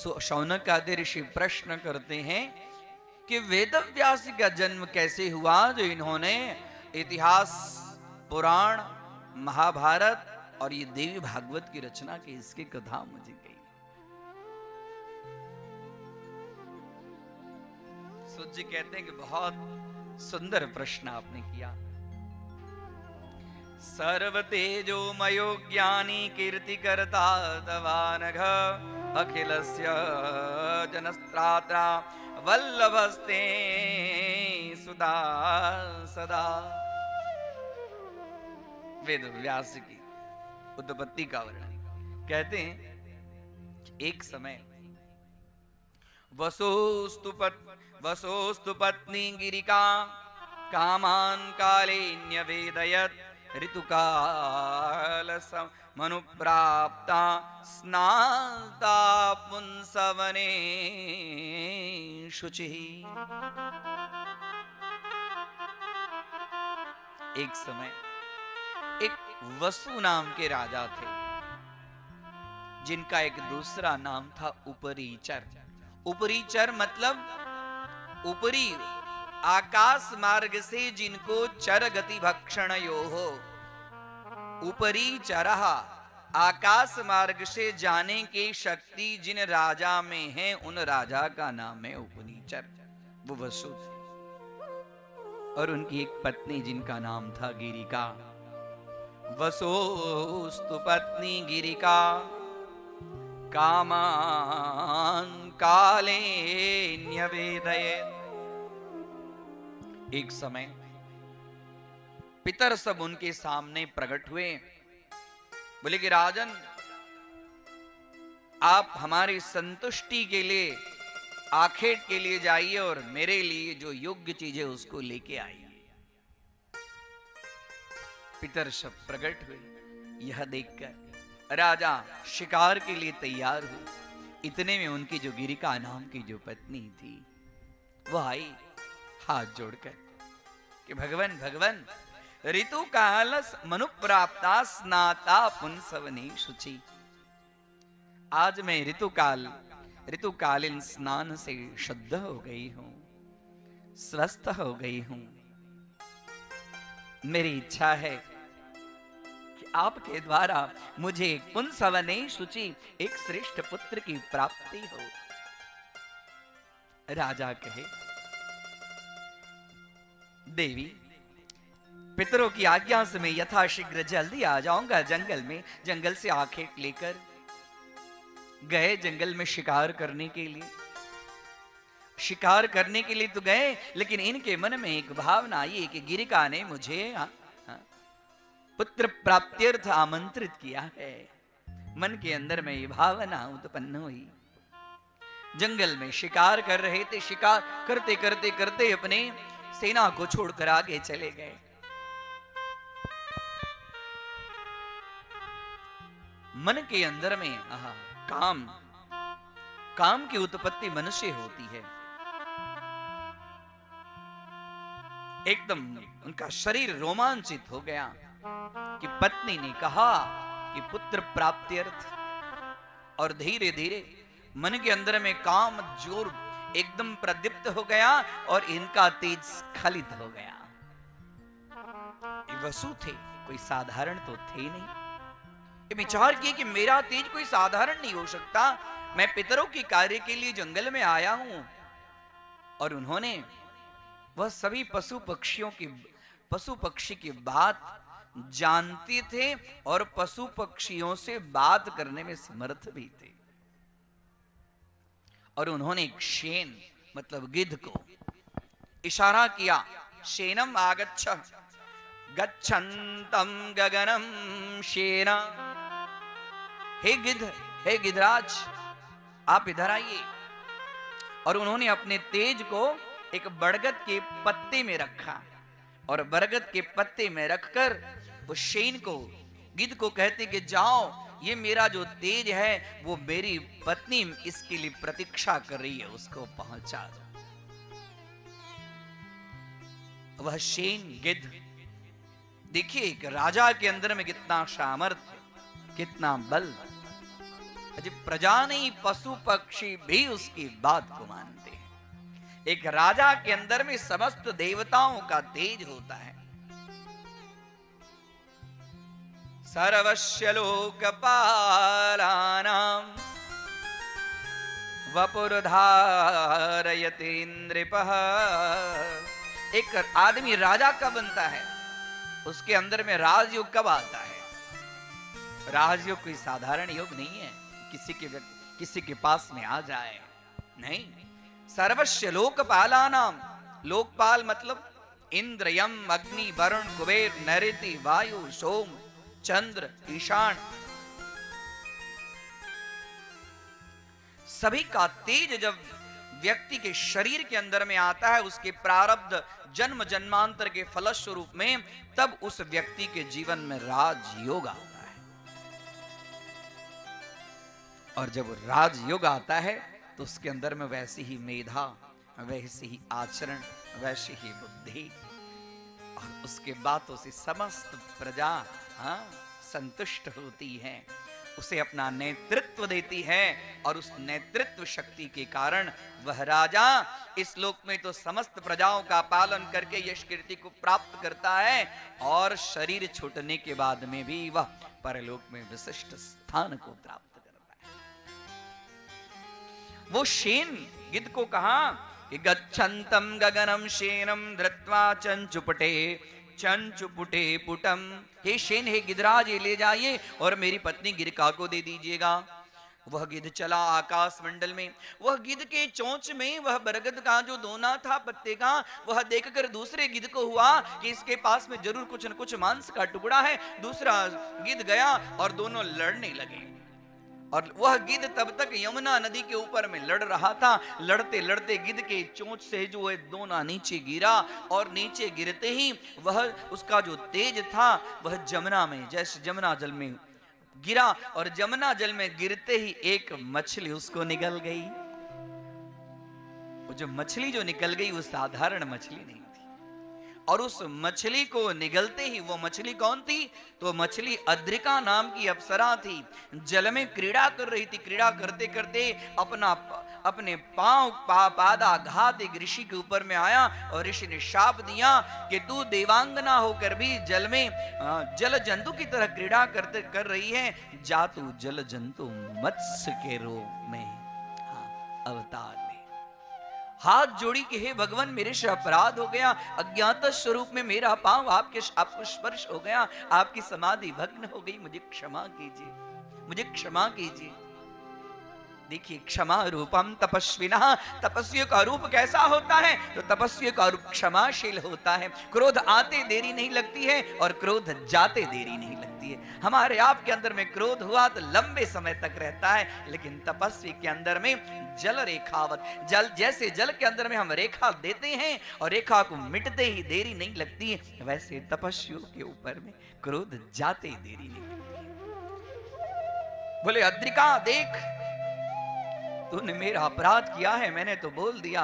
शौनक आदि ऋषि प्रश्न करते हैं कि वेदव्यास का जन्म कैसे हुआ, जो इन्होंने इतिहास, पुराण, महाभारत और ये देवी भागवत की रचना की, इसकी कथा मुझे कही। सूत जी कहते हैं कि बहुत सुंदर प्रश्न आपने किया। सर्व तेजोमयो ज्ञानी कीर्ति करता तवानघ अखिलस्य जनस्त्रात्रा वल्लभस्ते सुधा सदा। वेद व्यास की उत्पत्ति का वर्णन कहते हैं, एक समय वसोस्तु पत्नी गिरिका कामान काले न्यवेदयत् ऋतुकाल मनुप्राप्ता स्नाता पुंसवने शुचि। एक समय एक वसु नाम के राजा थे, जिनका एक दूसरा नाम था उपरीचर। उपरीचर मतलब ऊपरी आकाश मार्ग से जिनको चर गति भक्षण यो हो। ऊपरी चरह, आकाश मार्ग से जाने की शक्ति जिन राजा में है, उन राजा का नाम है उपरीचर। वो वसु थे और उनकी एक पत्नी जिनका नाम था गिरिका। वसोस्तु पत्नी गिरिका कामान काले न्यवेदयेत्। एक समय पितर सब उनके सामने प्रकट हुए, बोले कि राजन, आप हमारी संतुष्टि के लिए आखेट के लिए जाइए और मेरे लिए जो योग्य चीज है उसको लेके आइए। पितर सब प्रकट हुए। यह देखकर राजा शिकार के लिए तैयार हुए। इतने में उनकी जो गिरिका नाम की जो पत्नी थी, वह आई हाथ जोड़कर कि भगवन भगवन, ऋतु काल मनु प्राप्ता स्नाता पुंसवनी शुचि। आज मैं ऋतुकालीन स्नान से शुद्ध हो गई हूं, स्वस्थ हो गई हूं। मेरी इच्छा है कि आपके द्वारा मुझे पुंसवने शुचि, एक श्रेष्ठ पुत्र की प्राप्ति हो। राजा कहे, देवी, पितरों की आज्ञा से मैं यथाशीघ्र जल्दी आ जाऊंगा जंगल में। जंगल से आखेट लेकर गए जंगल में शिकार करने के लिए। शिकार करने के लिए तो गए, लेकिन इनके मन में एक भावना आई कि गिरिका ने मुझे पुत्र प्राप्त्यर्थ आमंत्रित किया है। मन के अंदर में ये भावना उत्पन्न हुई। जंगल में शिकार कर रहे थे। शिकार करते करते करते अपने सेना को छोड़कर आगे चले गए। मन के अंदर में काम की उत्पत्ति मन से होती है। एकदम उनका शरीर रोमांचित हो गया कि पत्नी ने कहा कि पुत्र प्राप्त्यर्थ, और धीरे धीरे मन के अंदर में काम जोर एकदम प्रदीप्त हो गया और इनका तेज स्खलित हो गया। ये वसु थे, कोई साधारण तो थे नहीं। ये विचार किए कि मेरा तेज कोई साधारण नहीं हो सकता। मैं पितरों के कार्य के लिए जंगल में आया हूं। और उन्होंने वह सभी पशु पक्षी की बात जानते थे और पशु पक्षियों से बात करने में समर्थ भी थे। और उन्होंने एक शेन मतलब गिद्ध को इशारा किया, शेनम आगच्छ गच्छन्तम गगनम शेना। हे गिद्ध, हे गिद्धराज, आप इधर आइए। और उन्होंने अपने तेज को एक बरगद के पत्ते में रखा और बरगद के पत्ते में रखकर वो शेन को, गिद्ध को कहते कि जाओ, ये मेरा जो तेज है वो मेरी पत्नी इसके लिए प्रतीक्षा कर रही है, उसको पहुंचा दो। वह शेन गिद्ध, देखिए एक राजा के अंदर में कितना सामर्थ्य, कितना बल। अजी प्रजा नहीं, पशु पक्षी भी उसकी बात को मानते हैं। एक राजा के अंदर में समस्त देवताओं का तेज होता है। सर्वस्य लोकपालानां वपुर्धारयति इंद्रिपः। एक आदमी राजा कब बनता है? उसके अंदर में राजयोग कब आता है? राजयोग कोई साधारण योग नहीं है किसी के पास में आ जाए, नहीं। सर्वस्य लोकपालानाम, लोकपाल मतलब इंद्र, यम, अग्नि, वरुण, कुबेर, नैऋति, वायु, सोम, चंद्र, ईशान, सभी का तेज जब व्यक्ति के शरीर के अंदर में आता है, उसके प्रारब्ध जन्म जन्मांतर के फलस्वरूप में, तब उस व्यक्ति के जीवन में राजयोग आता है। और जब राजयोग आता है तो उसके अंदर में वैसी ही मेधा, वैसी ही आचरण, वैसी ही बुद्धि, और उसके बातों से समस्त प्रजा संतुष्ट होती है, उसे अपना नेतृत्व देती है। और उस नेतृत्व शक्ति के कारण वह राजा इस लोक में तो समस्त प्रजाओं का पालन करके यश कीर्ति को प्राप्त करता है, और शरीर छूटने के बाद में भी वह परलोक में विशिष्ट स्थान को प्राप्त करता है। वो शेन गिद्ध को कहा कि गच्छन्तम गगनम शेनम धृत्वा चंचुपुटे पुटम। हे शेन, हे गिद्धराज, ये ले जाइए और मेरी पत्नी गिरका को दे दीजिएगा। वह गिद्ध चला आकाश मंडल में। वह गिद्ध के चोंच में वह बरगद का जो दोना था पत्ते का, वह देखकर दूसरे गिद्ध को हुआ कि इसके पास में जरूर कुछ न कुछ मांस का टुकड़ा है। दूसरा गिद्ध गया और दोनों लड़ने लगे। और वह गिद्ध तब तक यमुना नदी के ऊपर में लड़ रहा था। लड़ते लड़ते गिद्ध के चोंच से जो है दोना नीचे गिरा, और नीचे गिरते ही वह उसका जो तेज था वह जमुना में, जैसे जमुना जल में गिरा, और जमुना जल में गिरते ही एक मछली उसको निगल गई। वो जो मछली जो निकल गई वो साधारण मछली नहीं थी। और उस मछली को निगलते ही, वो मछली कौन थी? तो मछली अद्रिका नाम की अप्सरा थी। जल में क्रीड़ा कर रही थी। क्रीड़ा करते करते अपने पादाघात एक ऋषि के ऊपर में आया, और ऋषि ने शाप दिया कि तू देवांगना होकर भी जल में जल जंतु की तरह क्रीड़ा कर रही है, जा तू जल जंतु मत्स्य के रूप में अवतार ले। हाथ जोड़ी के हे भगवान, मेरे से अपराध हो गया, अज्ञात स्वरूप में मेरा पांव आपको स्पर्श हो गया, आपकी समाधि भग्न हो गई, मुझे क्षमा कीजिए, मुझे क्षमा कीजिए। देखिए, क्षमा रूपम तपस्विना, तपस्वियों का रूप कैसा होता है? तो तपस्वियों का रूप क्षमाशील होता है। क्रोध आते देरी नहीं लगती है, और क्रोध जाते देरी नहीं लगती है। हमारे आप के अंदर में क्रोध हुआ तो लंबे समय तक रहता है, लेकिन तपस्वी के अंदर में जल रेखावत, जल जैसे जल के अंदर में हम रेखा देते हैं और रेखा को मिटते ही देरी नहीं लगती है, वैसे तपस्वियों के ऊपर में क्रोध जाते देरी नहीं लगती है। बोले अद्रिका, देख तूने मेरा अपराध किया है, मैंने तो बोल दिया,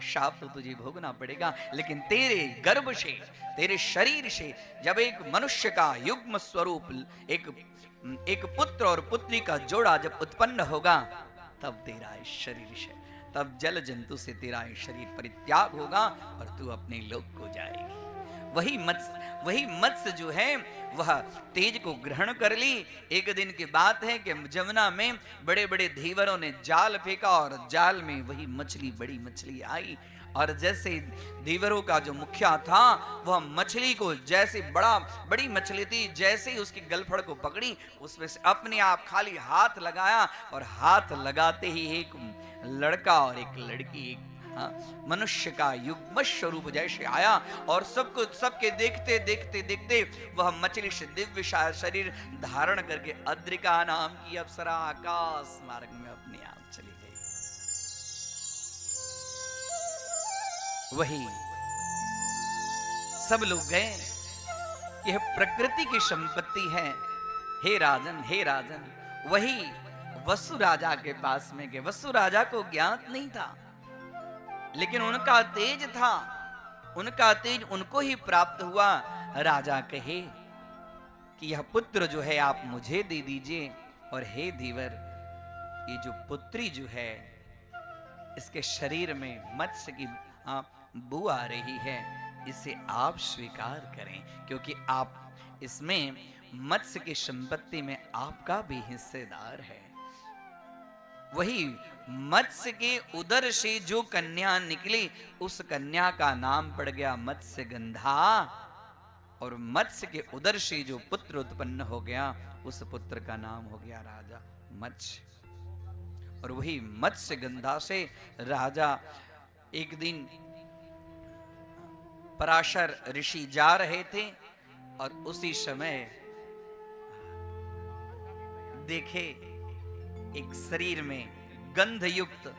शाप तो तुझे भोगना पड़ेगा, लेकिन तेरे गर्भ से, तेरे शरीर से जब एक मनुष्य का युग्म स्वरूप एक पुत्र और पुत्री का जोड़ा जब उत्पन्न होगा, तब तेरा इस शरीर से, तब जल जंतु से तेरा इस शरीर परित्याग होगा और तू अपने लोक को जाएगी। वही मत्स्य जो है वह तेज को ग्रहण कर ली। एक दिन की बात है कि जमुना में बड़े बड़े धीवरों ने जाल फेंका, और जाल में वही मछली, बड़ी मछली आई, और जैसे धीवरों का जो मुखिया था वह मछली को, जैसे बड़ी मछली थी, जैसे ही उसकी गलफड़ को पकड़ी, उसमें से अपने आप खाली हाथ लगाया, और हाथ लगाते ही एक लड़का और एक लड़की, एक मनुष्य का युग्म स्वरूप जैसे आया, और सबके देखते देखते देखते वह मछली से दिव्य शरीर धारण करके अद्रिका नाम की अप्सरा आकाश मार्ग में अपने आप चली गई। वही सब लोग गए, यह प्रकृति की संपत्ति है। हे राजन, हे राजन, वही वसु राजा के पास में गए। वसु राजा को ज्ञात नहीं था, लेकिन उनका तेज था, उनका तेज उनको ही प्राप्त हुआ। राजा कहे कि यह पुत्र जो है आप मुझे दे दीजिए, और हे धीवर ये जो पुत्री जो है इसके शरीर में मत्स्य की बू आ रही है, इसे आप स्वीकार करें, क्योंकि आप इसमें मत्स्य की संपत्ति में आपका भी हिस्सेदार है। वही मत्स्य के उदर से जो कन्या निकली, उस कन्या का नाम पड़ गया मत्स्य गंधा, और मत्स्य के उदर से जो पुत्र उत्पन्न हो गया, उस पुत्र का नाम हो गया राजा मत्स्य। और वही मत्स्य गंधा से राजा एक दिन पराशर ऋषि जा रहे थे, और उसी समय देखे एक शरीर में गंध युक्त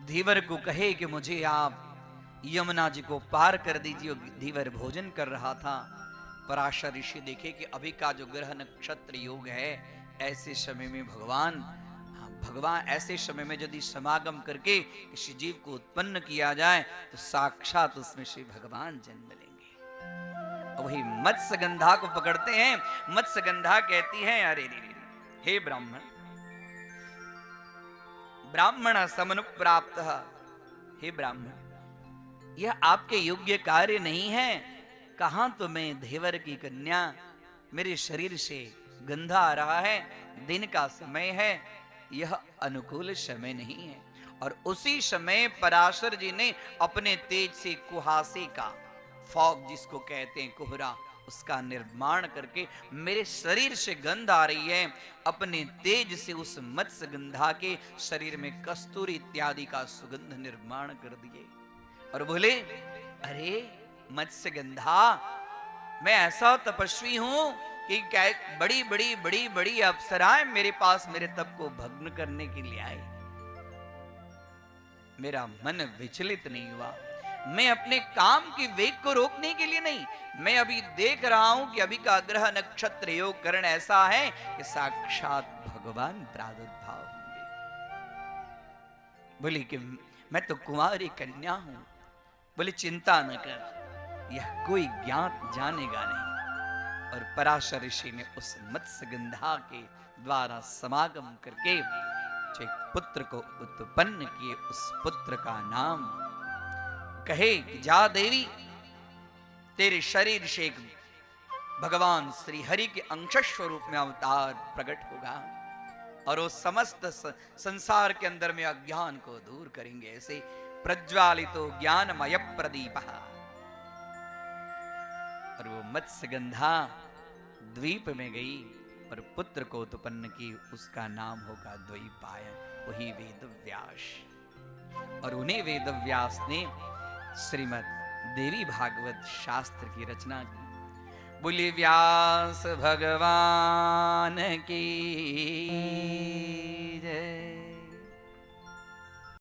धीवर को कहे कि मुझे आप यमुना जी को पार कर दीजिए। धीवर भोजन कर रहा था। पराशर ऋषि देखे कि अभी का जो ग्रह नक्षत्र योग है, ऐसे समय में भगवान ऐसे समय में यदि समागम करके किसी जीव को उत्पन्न किया जाए तो साक्षात उसमें श्री भगवान जन्म लेंगे। वही मत्स्य गंधा को पकड़ते हैं। मत्स्य गंधा कहती है, अरे रे रे, हे ब्राह्मण, ब्राह्मण समनुप्राप्त, हे ब्राह्मण, यह आपके योग्य कार्य नहीं है। कहां तो मैं देवर की कन्या, मेरे शरीर से गंधा आ रहा है, दिन का समय है, यह अनुकूल समय नहीं है। और उसी समय पराशर जी ने अपने तेज से कुहासे का, फॉग जिसको कहते हैं कोहरा, उसका निर्माण करके मेरे शरीर से गंध आ रही है, अपने तेज से उस मत्स्य गंधा के शरीर में कस्तूरी इत्यादि का सुगंध निर्माण कर दिए। और बोले, अरे मत्स्य गंधा, मैं ऐसा तपस्वी हूं कि क्या बड़ी बड़ी बड़ी बड़ी अप्सराएं मेरे पास मेरे तप को भग्न करने के लिए आए, मेरा मन विचलित नहीं हुआ। मैं अपने काम की वेग को रोकने के लिए नहीं, मैं अभी देख रहा हूं कि अभी का ग्रह नक्षत्र योग करण ऐसा है कि साक्षात भगवान प्रादुर्भाव होंगे। बोली कि मैं तो कुंवारी कन्या हूं। बोले, चिंता न कर, यह कोई ज्ञात जानेगा नहीं। और पराशर ऋषि ने उस मत्स्य गंधा के द्वारा समागम करके जो एक पुत्र को उत्पन्न किए, उस पुत्र का नाम कहे कि जा देवी, तेरे शरीर से एक भगवान श्री हरि के अंश स्वरूप में अवतार प्रकट होगा, और वो समस्त संसार के अंदर में अज्ञान को दूर करेंगे। ऐसे प्रज्वालितो ज्ञानमय प्रदीप। और वो मत्स्य गंधा द्वीप में गई और पुत्र को उत्पन्न की, उसका नाम होगा द्वैपायन, वही वेदव्यास। और उन्हें वेदव्यास ने श्रीमद् देवी भागवत शास्त्र की रचना की। बोले व्यास भगवान की।